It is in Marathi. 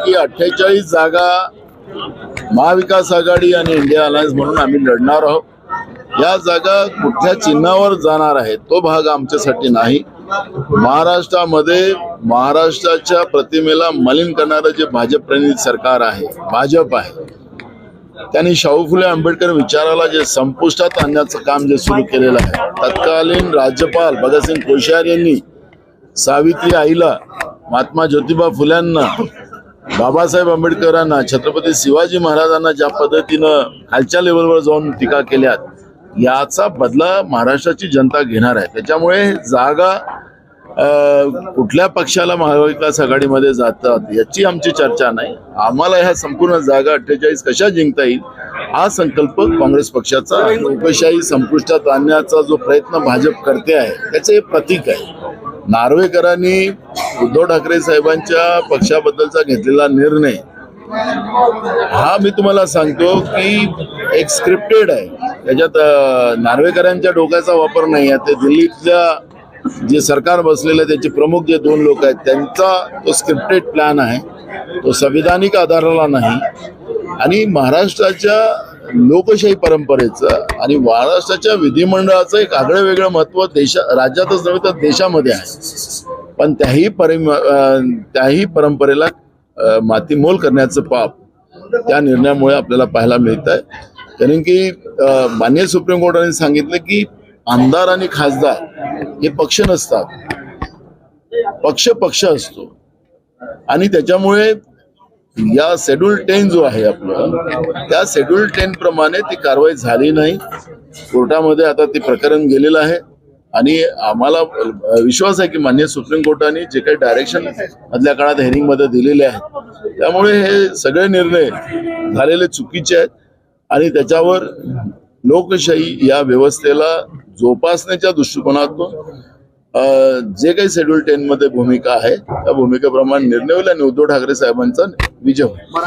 की 48 जागा महाविकास आघाडी आणि इंडिया अलायन्स म्हणून आम्ही लढणार आहोत. या जागा कुठल्या चिन्हावर जाणार आहेत तो भाग आमच्यासाठी नाही. महाराष्ट्रामध्ये महाराष्ट्राच्या प्रतिमेला मलिन करणारं जे भाजप प्रणित सरकार आहे, भाजप आहे, त्यांनी शाहू फुले आंबेडकर विचाराला जे संपुष्टात आणण्याचं काम जे सुरू केलेलं आहे. तत्कालीन राज्यपाल भगतसिंग कोश्यारी यांनी सावित्री आईला, महात्मा ज्योतिबा फुल्यांना, बाबासाहेब आंबेडकरांना, छत्रपती शिवाजी महाराजांना ज्या पद्धतीनं खालच्या लेवलवर जाऊन टीका केल्यात, याचा बदला महाराष्ट्राची जनता घेणार आहे. त्याच्यामुळे जागा कुठल्या पक्षाला महाविकास आघाडीमध्ये जातात याची आमची चर्चा नाही. आम्हाला ह्या संपूर्ण जागा 48 कशा जिंकता येईल हा संकल्प काँग्रेस पक्षाचा, लोकशाही संपुष्टात आणण्याचा जो प्रयत्न भाजप करते आहे त्याचे हे प्रतीक आहे. नार्वेकरांनी उद्धव ठाकरे साहेबांच्या पक्षाबद्दलचा घेतलेला निर्णय हा मी तुम्हाला सांगतो की एक स्क्रिप्टेड आहे. त्याच्यात नार्वेकरांच्या डोक्याचा वापर नाही आहे. ते दिल्लीतल्या जे सरकार बसलेलं आहे त्याचे प्रमुख जे 2 लोक आहेत त्यांचा तो स्क्रिप्टेड प्लॅन आहे. तो संविधानिक आधाराला नाही. आणि महाराष्ट्राच्या लोकशाही परंपरेचं आणि महाराष्ट्राच्या विधिमंडळाचं एक आगळं वेगळं महत्त्व राज्यातच नव्हे तर देशामध्ये आहे. पण त्याही परंपरेला मातीमोल करण्याचं पाप त्या निर्णयामुळे आपल्याला पाहायला मिळत आहे. कारण की माननीय सुप्रीम कोर्टाने सांगितलं की आमदार आणि खासदार हे पक्ष नसतात, पक्ष असतो. आणि त्याच्यामुळे या शेड्यूल 10 जो आहे आपलं, त्या शेड्यूल 10 प्रमाणे ती कारवाई झाली नाही. कोर्टामध्ये आता ते प्रकरण गेलेलं आहे आणि आम्हाला विश्वास आहे की माननीय सुप्रीम कोर्टाने जे काही डायरेक्शन मधल्या काळात हेरिंग मध्ये दिलेले आहेत त्यामुळे हे सगळे निर्णय झालेले चुकीचे आहेत. आणि त्याच्यावर लोकशाही या व्यवस्थेला जोपासण्याच्या दृष्टिकोनातून जे काही शेड्यूल 10 मध्ये भूमिका आहे त्या भूमिकेप्रमाणे निर्णय होईल आणि उद्धव ठाकरे साहेबांचा विजय होईल.